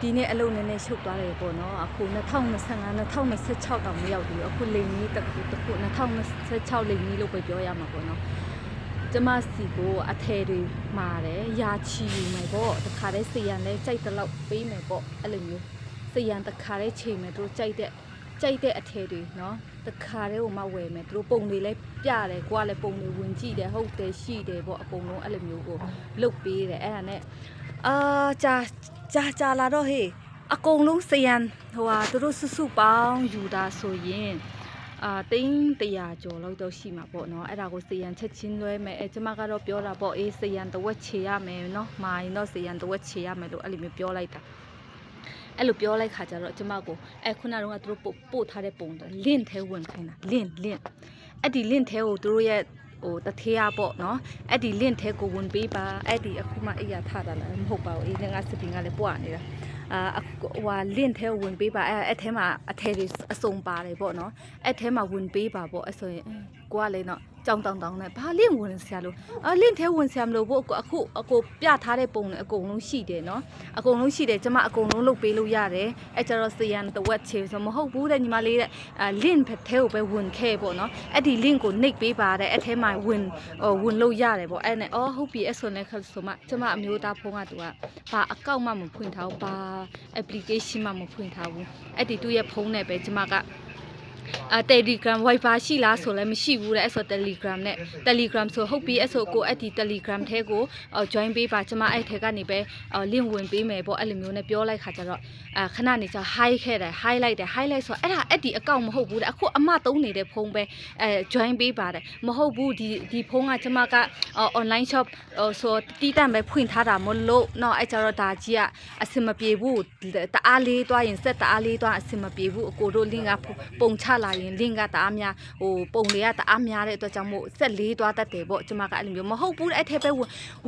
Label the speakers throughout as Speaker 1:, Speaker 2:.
Speaker 1: ဒီနေ့အလုံးနဲ့ရှုပ်သွားတယ်ပေါ့နော်အခု2025 2026တောင်မရောက်ဘူးအခုလိန်ကြီးတစ်ခု2026လိန်ကြီးလို့ပဲပြောရမှာပေါ့နော်ကျမစီကိုအထည်တွေမာတယ်ယာချီယူမယ်ပေါ့တခါတည်းစီရန်လဲကြိုက်တဲ့လောက်ပေးမယ်ပေါ့အဲ့လိုမျိုးစီရန်တခါတည်းချိန်မယ်တို့ကြိုက်တဲ့အထည်တွေနော်တခါတည်းဟိုမှဝယ်မယ်တို့ပုံတွေလဲပြတယ်ကိုကလည်းပုံတွေဝင်ကြည့်တယ်ဟုတ်တယ်ရှိတယ်ပေါ့အကုန်လုံးအဲ့လိုမျိုးကိုလုတ်ပေးတယ်အဲ့ဒါနဲ့ကြာလာတော့ဟေးအကုန်လုံးစရန်ဟိုဟာသူတို့စုပေါင်းယူတာဆိုရင်သိန်း100ကျော်လောက်တော့ရှိမှာပေါ့နော်အဲ့ဒါကိုစရန်ချက်ချင်းလွဲမယ်ကျမကတော့ပြောတာပေါ့စရန်တဝက်ချေရမယ်နော်မာရင်တော့စရန်တဝက်ချေရမယ်လို့အဲ့လိုမျိုးပြောလိုက်တာအဲ့လိုပြောလိုက်ခါကျတော့ကျမကိုခုနကတော့သူတို့ပို့ထားတဲ့ပုံလင့်ထဲဝင်ခိုင်းတာလင့်အဲ့ဒီလင့်ထဲကိုသူတို့ရဲ့ဟိုတထေးရပေါ့နော်အဲ့ဒီလင့်ထဲကိုဝင်ပေးပါအဲ့ဒီအခုမှအရာထတာလားမဟုတ်ပါဘူးငါစပင်းကလည်းပွားနေတာဟိုလင့်ထဲကိုဝင်ပေးပါအဲ့ထဲမှာအထဲတွေအစုံပါတယ်ပေါ့နော်အဲ့ထဲမှာဝင်ပေးပါပေါ့အဲ့ဆိုရင်ကိုကလည်းနော်ကြောင်တောင်နဲ့ဘာလင့်ဝင်ဆရာလို့လင့်ထဲဝင်ဆရာမလို့ဘို့အခုအကိုပြထားတဲ့ပုံနဲ့အကုန်လုံးရှိတယ်နော်အကုန်လုံးရှိတယ်ကျမအကုန်လုံးလုပ်ပေးလို့ရတယ်အဲ့ကျတော့စရန်တဝက်ချေဆိုမဟုတ်ဘူးတဲ့ညီမလေးတဲ့လင့်ထဲကိုပဲဝင်ခဲ့ပေါ့နော်အဲ့ဒီလင့်ကိုနှိပ်ပေးပါတဲ့အဲ့ထဲမှာဝင်လို့ရတယ်ပေါ့အဲ့နဲ့ဟုတ်ပြီအဲ့ဆိုလည်းဆိုမှကျမအမျိုးသားဖုန်းကသူကဘာအကောင့်မှမဖွင့်ထားဘူးဘာ application မှမဖွင့်ထားဘူးအဲ့ဒီသူ့ရဲ့ဖုန်းနဲ့ပဲကျမကTelegram Wi-Fi ရှိလားဆိုလည်းမရှိဘူးတဲ့အဲ့ဆို Telegram ဆိုဟုတ်ပြီအဲ့ဆိုကိုအဲ့ဒီ Telegram ထဲကိုjoin ပေးပါကျမအဲ့ထဲကနေပဲ link ဝင်ပေးမယ်ပေါ့အဲ့လိုမျိုးနဲ့ပြောလိုက်ခါကျတော့ခဏနေကျ hi ခဲ့တယ် highlight ဆိုအဲ့ဒါအဲ့ဒီအကောင့်မဟုတ်ဘူးတဲ့အခုအမသုံးနေတဲ့ဖုန်းပဲjoin ပေးပါတယ်မဟုတ်ဘူးဒီဖုန်းကကျမကonline shop ဆိုတီးတန့်ပဲဖွင့်ထားတာမလို့နော်အဲ့ကျတော့ဒါကြီးကအဆင်မပြေဘူးတအားလေးသွားရင်စက်တအားလေးသွားအဆင်မပြေဘူးအကိုတို့ link ကပုံချလာရင် link ကတအားများဟိုပုံတွေကတအားများတဲ့အတွက်ကြောင့်မို့ဆက်လေးသွားတတ်တယ်ပေါ့ကျမကအဲ့လိုမျိုးမဟုတ်ဘူးအဲ့ထဲပဲ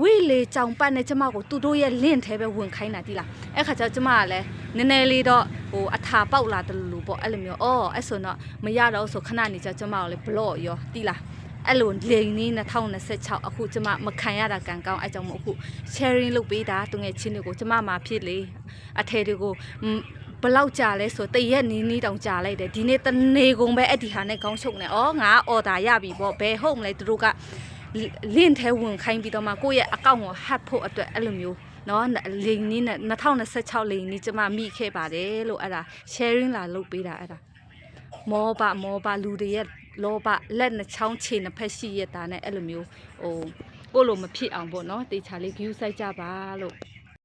Speaker 1: ဝေးလေကြောင်ပတ်နဲ့ကျမကိုသူတို့ရဲ့ link ထဲပဲဝင်ခိုင်းတာတိလားအဲ့ခါကျတော့ကျမကလည်းနည်းနည်းလေးတော့ဟိုအထာပေါက်လာတယ်လို့ပေါ့အဲ့လိုမျိုးအဲ့ဆိုတော့မရတော့ဆိုခဏနေကျကျမကိုလည်း block ရောတိလားအဲ့လိုလိန်နေ2026အခုကျမမခံရတာကံကောင်းအဲ့ကြောင့်မို့အခု sharing လုပ်ပေးတာသူငယ်ချင်းတွေကိုကျမမှာဖြစ်လေအထဲတွေကိုဘလောက်ကြာလဲဆိုတရက်နီးတောင်ကြာလိုက်တယ်ဒီနေ့တနေကုန်ပဲအဲ့ဒီဟာနဲ့ခေါင်းချုပ်နေငါအော်ဒါရပြီပေါ့ဘယ်ဟုတ်မလဲသူတို့ကလင့်ထဲဝင်ခိုင်းပြီးတော့မှကိုယ့်ရဲ့အကောင့်ကိုဟတ်ဖို့အတွက်အဲ့လိုမျိုးနော်လိန်နီးနဲ့2026လိန်နီးကျမမိခဲ့ပါတယ်လို့အဲ့ဒါ sharing လာလုပ်ပေးတာအဲ့ဒါမောပါလူတွေရဲ့လောဘလက်နှချောင်းခြေနှစ်ဖက်ရှိရတာနဲ့အဲ့လိုမျိုးဟိုကိုလိုမဖြစ်အောင်ပေါ့နော်တေချာလေး view စိုက်ကြပါလို့